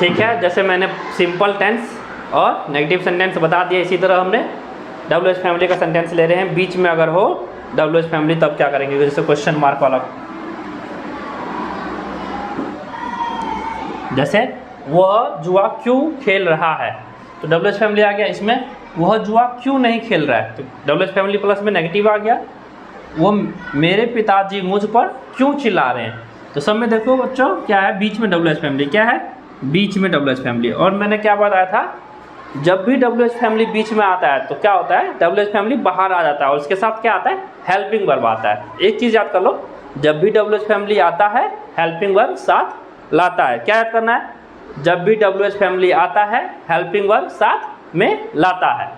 ठीक है, जैसे मैंने सिंपल टेंस और नेगेटिव सेंटेंस बता दिया, इसी तरह हमने डब्ल्यू एच फैमिली का सेंटेंस ले रहे हैं। बीच में अगर हो डब्ल्यू एच फैमिली तब क्या करेंगे, जैसे क्वेश्चन मार्क वाला, जैसे वह जुआ क्यों खेल रहा है, तो डब्ल्यू एच फैमिली आ गया। इसमें वह जुआ क्यों नहीं खेल रहा है, तो डब्ल्यू एच फैमिली प्लस में नेगेटिव आ गया। वो मेरे पिताजी मुझ पर क्यों चिल्ला रहे हैं, तो सब में देखो बच्चों क्या है, बीच में डब्ल्यू एच फैमिली, क्या है बीच में डब्ल्यू एच फैमिली। और मैंने क्या बताया था, जब भी डब्ल्यू एच फैमिली बीच में आता है तो क्या होता है, डब्ल्यू एच फैमिली बाहर आ जाता है और उसके साथ क्या आता है, हेल्पिंग वर्ब आता है। एक चीज़ याद कर लो, जब भी डब्ल्यू एच फैमिली आता है हेल्पिंग वर्ब साथ लाता है। क्या याद करना है, जब भी डब्ल्यू एच फैमिली आता है हेल्पिंग वर्ब साथ में लाता है।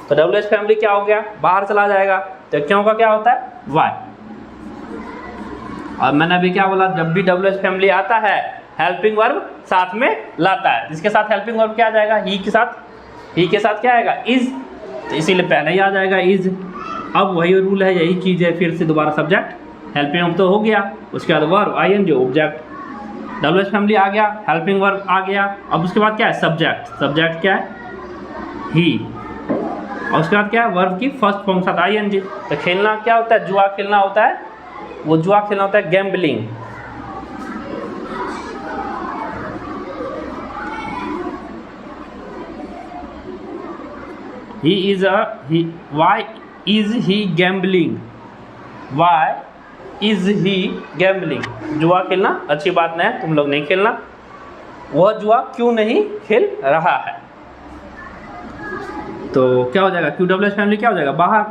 तो डब्ल्यू एच फैमिली क्या हो गया, बाहर चला जाएगा, तो क्यों का क्या होता है, वाई। और मैंने अभी क्या बोला, जब भी डब्ल्यू एच फैमिली आता है हेल्पिंग वर्ब साथ में लाता है, जिसके साथ हेल्पिंग वर्ब क्या आ जाएगा, ही के साथ क्या आएगा, इज, तो इसीलिए पहले ही आ जाएगा इज। अब वही रूल है, यही चीज़ है, फिर से दोबारा सब्जेक्ट हेल्पिंग वर्ब तो हो गया, उसके बाद verb ING object, W H family आ गया, हेल्पिंग वर्ब आ गया। अब उसके बाद क्या है, सब्जेक्ट क्या है, ही, और उसके बाद क्या है, वर्ब की फर्स्ट फॉर्म साथ आईएनजी। तो खेलना क्या होता है, जुआ खेलना होता है, वो जुआ खेलना होता है gambling. Why is he gambling? Why is he gambling? जुआ खेलना अच्छी बात नहीं है, तुम लोग नहीं खेलना। वह जुआ क्यों नहीं खेल रहा है, तो क्या हो जाएगा, क्यू डब्ल्यू एच फैमिली क्या हो जाएगा, बाहर,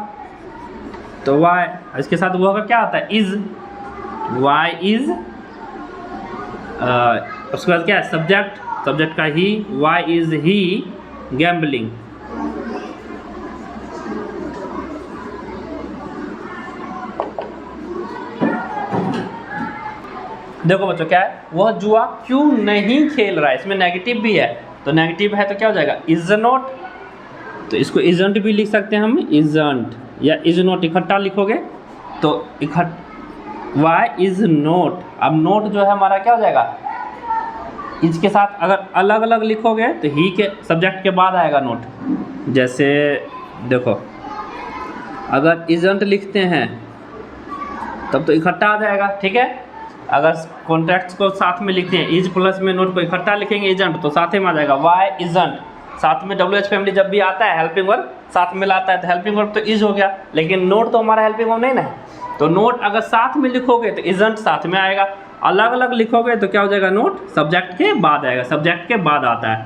तो वाई, इसके साथ वह का क्या आता है, इज, वाई इज, उसके बाद क्या है, सब्जेक्ट का ही, वाई इज ही गैम्बलिंग। देखो बच्चों क्या है, वह जुआ क्यों नहीं खेल रहा है, इसमें नेगेटिव भी है, तो नेगेटिव है तो क्या हो जाएगा, इज नॉट, तो इसको इजंट भी लिख सकते हैं हम, इजंट या इज नॉट इकट्ठा लिखोगे तो वाई इज नोट। अब नोट जो है हमारा क्या हो जाएगा, इज के साथ अगर अलग अलग लिखोगे तो ही के सब्जेक्ट के बाद आएगा नोट। जैसे देखो अगर इजंट लिखते हैं तब तो इकट्ठा आ जाएगा, ठीक है। अगर कॉन्ट्रैक्ट्स को साथ में लिखते हैं, इज प्लस में नोट को इकट्ठा लिखेंगे इजंट, तो साथ में आ जाएगा वाई इजंट। साथ में डब्ल्यू एच फैमिली जब भी आता है हेल्पिंग वर्ब साथ में लाता है, तो हेल्पिंग वर्ब तो इज हो गया, लेकिन नोट तो हमारा हेल्पिंग वर्ब नहीं ना है, तो नोट अगर साथ में लिखोगे तो इजंट साथ में आएगा, अलग अलग लिखोगे तो क्या हो जाएगा, नोट सब्जेक्ट के बाद आएगा, सब्जेक्ट के बाद आता है।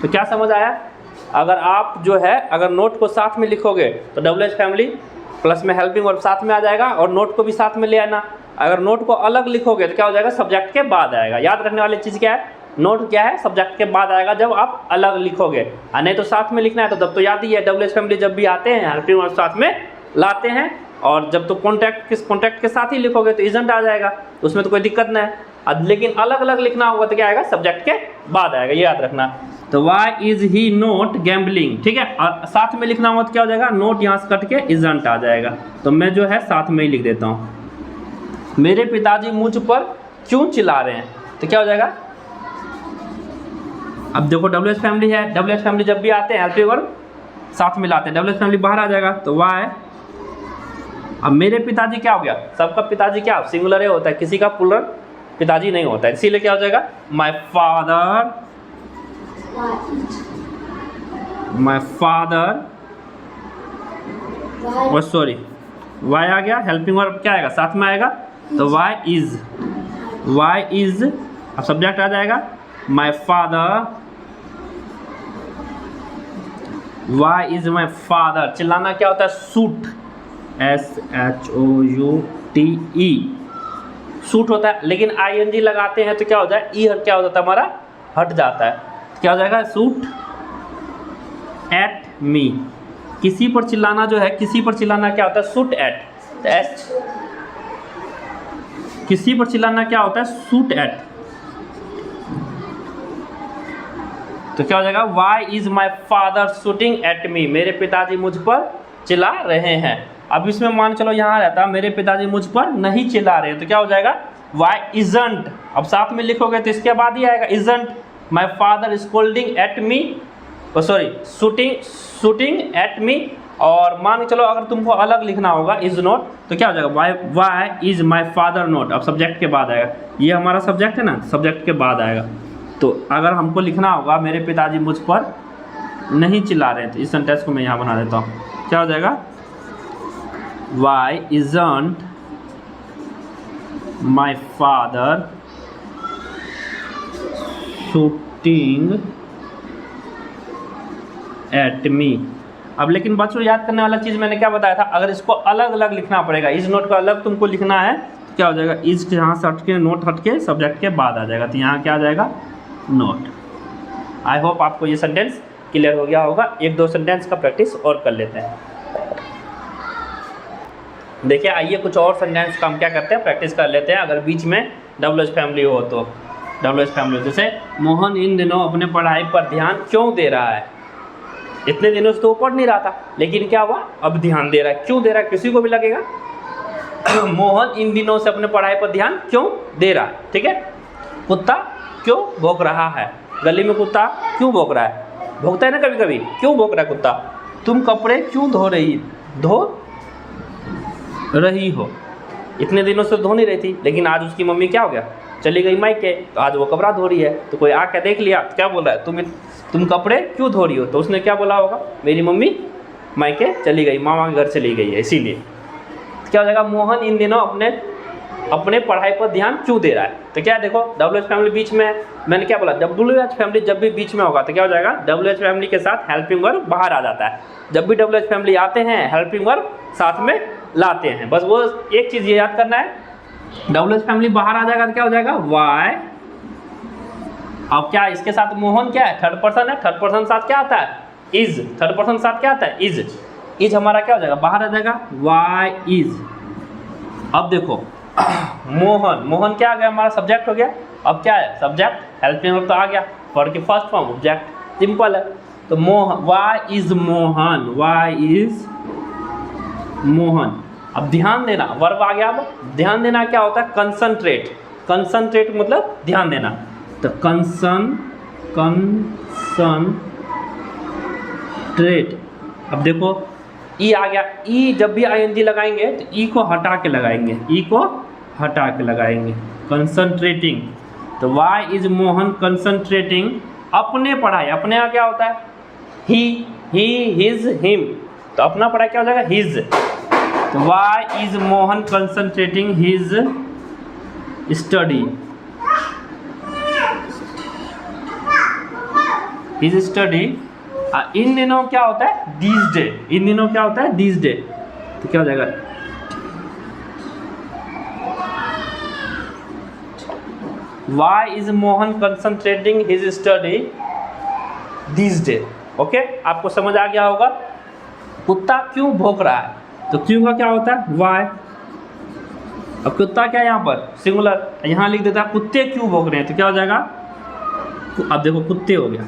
तो क्या समझ आया, अगर आप जो है अगर नोट को साथ में लिखोगे तो डब्ल्यू एच फैमिली प्लस में हेल्पिंग वर्ब साथ में आ जाएगा और नोट को भी साथ में ले आना। अगर नोट को अलग लिखोगे तो क्या हो जाएगा, सब्जेक्ट के बाद आएगा। याद रखने वाली चीज़ क्या है, नोट क्या है, सब्जेक्ट के बाद आएगा जब आप अलग लिखोगे, और नहीं तो साथ में लिखना है तो तब तो याद ही है, डब्ल्यू एच फैमिली जब भी आते हैं हेल्पिंग वर्ब साथ में लाते हैं, और जब तो कॉन्ट्रैक्ट के साथ ही लिखोगे तो इजंट आ जाएगा, तो उसमें तो कोई दिक्कत नहीं है। लेकिन अलग अलग लिखना होगा तो क्या आएगा, सब्जेक्ट के बाद आएगा, ये याद रखना। तो why is he not gambling, ठीक है। और साथ में लिखना होगा तो क्या हो जाएगा, नोट यहाँ से कट के इजंट आ जाएगा, तो मैं जो है साथ में ही लिख देता हूँ, मेरे पिताजी मुझ पर क्यों चिल्ला रहे हैं, तो क्या हो जाएगा, अब देखो डब्ल्यू एच फैमिली है, डब्ल्यू एच फैमिली जब भी आते हैं हेल्पिंग वर्ब साथ में लाते हैं, डब्ल्यू एच फैमिली बाहर आ जाएगा तो वाई। अब मेरे पिताजी क्या हो गया, सबका पिताजी क्या सिंगुलर ही होता है, किसी का प्लूरल पिताजी नहीं होता है, इसीलिए क्या हो जाएगा, माय फादर सॉरी वाई आ गया, हेल्पिंग वर्ब क्या आएगा, साथ में आएगा, तो वाई इज, अब सब्जेक्ट आ जाएगा, my father, why is my father. चिल्लाना क्या होता है, शूट, SHOUTE, शूट होता है, लेकिन ING लगाते हैं तो क्या हो जाए, ई क्या हो जाता है हमारा, हट जाता है, क्या हो जाएगा, शूट एट मी। किसी पर चिल्लाना जो है, किसी पर चिल्लाना क्या होता है, शूट एट, किसी पर चिल्लाना क्या होता है, शूट एट, तो क्या हो जाएगा, why is my father shouting at me, मेरे पिताजी मुझ पर चिल्ला रहे हैं। अब इसमें मान चलो यहाँ रहता मेरे पिताजी मुझ पर नहीं चिल्ला रहे हैं, तो क्या हो जाएगा, वाई इजंट, अब साथ में लिखोगे तो इसके बाद ही आएगा isn't my father scolding at me, sorry shooting at मी। और मान के चलो अगर तुमको अलग लिखना होगा इज नॉट, तो क्या हो जाएगा why is my father not. अब सब्जेक्ट के बाद आएगा, ये हमारा सब्जेक्ट है ना, सब्जेक्ट के बाद आएगा। तो अगर हमको लिखना होगा मेरे पिताजी मुझ पर नहीं चिल्ला रहे थे, इस सेंटेंस को मैं यहाँ बना देता हूँ, क्या हो जाएगा why isn't my father shouting at me. अब लेकिन बच्चों याद करने वाला चीज़ मैंने क्या बताया था, अगर इसको अलग अलग लिखना पड़ेगा, इस नोट को अलग तुमको लिखना है, तो क्या हो जाएगा इस के यहाँ से हट के नोट हट के सब्जेक्ट के बाद आ जाएगा, तो यहाँ क्या आ जाएगा नोट। आई होप आपको ये सेंटेंस क्लियर हो गया होगा। एक दो सेंटेंस का प्रैक्टिस और कर लेते हैं। देखिए आइए कुछ और सेंटेंस का हम क्या करते हैं प्रैक्टिस कर लेते हैं। अगर बीच में WH फैमिली हो तो WH फैमिली, जैसे मोहन इन दिनों अपने पढ़ाई पर ध्यान क्यों दे रहा है। इतने दिनों से तो वो पढ़ नहीं रहा था, लेकिन क्या हुआ अब ध्यान दे रहा है। क्यों दे रहा है किसी को भी लगेगा मोहन इन दिनों से अपने पढ़ाई पर ध्यान क्यों दे रहा है, ठीक है। कुत्ता क्यों भौंक रहा है, गली में कुत्ता क्यों भौंक रहा है, भौंकता है ना कभी कभी, क्यों भौंक रहा है कुत्ता। तुम कपड़े क्यों धो रही हो, इतने दिनों से धो नहीं रही थी, लेकिन आज उसकी मम्मी क्या हो गया चली गई मायके, तो आज वो कपड़ा धो रही है। तो कोई आके देख लिया तो क्या बोल रहा है तुम कपड़े क्यों धो रही हो, तो उसने क्या बोला होगा मेरी मम्मी मायके चली गई, मामा के घर चली गई है इसीलिए। तो क्या हो जाएगा मोहन इन दिनों अपने पढ़ाई पर ध्यान क्यों दे रहा है। तो क्या देखो WH फैमिली बीच में, मैंने क्या बोला WH फैमिली जब भी बीच में होगा तो क्या हो जाएगा WH फैमिली के साथ हेल्पिंग वर्ब बाहर आ जाता है। जब भी WH फैमिली आते हैं हेल्पिंग वर्ब साथ में लाते हैं। बस वो एक चीज़ ये याद करना है, WH फैमिली बाहर आ जाएगा तो क्या हो जाएगा वाई। अब क्या इसके साथ मोहन क्या है थर्ड पर्सन है, थर्ड पर्सन साथ क्या आता है इज, थर्ड पर्सन साथ क्या आता है इज हमारा क्या हो जाएगा बाहर आ जाएगा वाई इज। अब देखो मोहन क्या आ गया हमारा सब्जेक्ट हो गया। अब क्या है सब्जेक्ट हेल्पिंग वर्ब तो आ गया, फॉर की फर्स्ट फॉर्म ऑब्जेक्ट, सिंपल है। तो वाई इज मोहन। अब ध्यान देना वर्ब आ गया। अब ध्यान देना क्या होता है कंसंट्रेट मतलब ध्यान देना। तो कंसंट्रेट। अब देखो ई आ गया, ई जब भी ING लगाएंगे तो ई को हटा के लगाएंगे, कंसंट्रेटिंग। तो वाई इज मोहन कंसंट्रेटिंग अपने पढ़ाई, अपने यहाँ क्या होता है ही हिज हिम, तो अपना पढ़ाई क्या हो जाएगा हिज। तो why is Mohan concentrating his study, इन दिनों क्या होता है दीज डे, इन दिनों क्या होता है दीज डे। तो क्या हो जाएगा why is Mohan concentrating his study these day. Okay आपको समझ आ गया होगा। कुत्ता क्यों भौंक रहा है, तो क्यों का क्या होता है वाई। अब कुत्ता क्या है यहाँ पर सिंगुलर, यहाँ लिख देता है कुत्ते क्यों भौंक रहे हैं, तो क्या हो जाएगा अब देखो कुत्ते हो गया,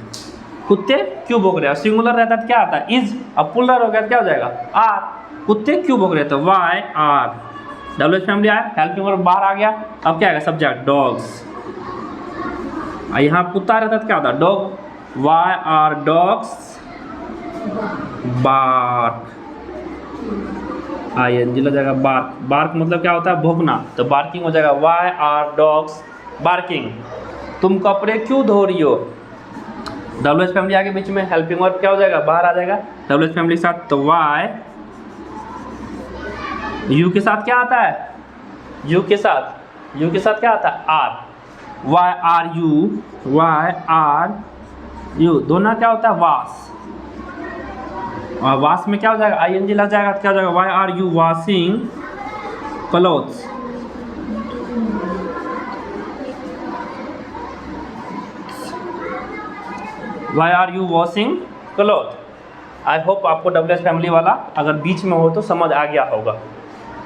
कुत्ते क्यों भौंक रहे हैं, सिंगुलर रहता है तो क्या आता है इज, अब प्लुरल हो गया तो क्या हो जाएगा आर। कुत्ते क्यों भौंक रहे हैं तो वाई आर। WH फैमिली आया, हेल्पिंग वर्ब बाहर आ गया। अब क्या आएगा सब्जेक्ट डॉग्स, यहाँ कुत्ता रहता है तो क्या होता है dog, why are dogs bark, ING लग जाएगा बार्क। बार्क मतलब क्या होता है भौंकना, तो बार्किंग हो जाएगा वाई आर डॉग्स बार्किंग। तुम कपड़े क्यों धो रही हो, WH फैमिली आगे बीच में, हेल्पिंग वर्ब क्या हो जाएगा बाहर आ जाएगा WH फैमिली के साथ। तो वाई यू के साथ क्या आता है यू के साथ क्या आता है आर, वाई आर यू दोनों क्या होता है वाश, और वाश में क्या हो जाएगा ING लग जाएगा तो क्या हो जाएगा why are you washing clothes. Why are you washing cloth. I hope आपको WH फैमिली वाला अगर बीच में हो तो समझ आ गया होगा।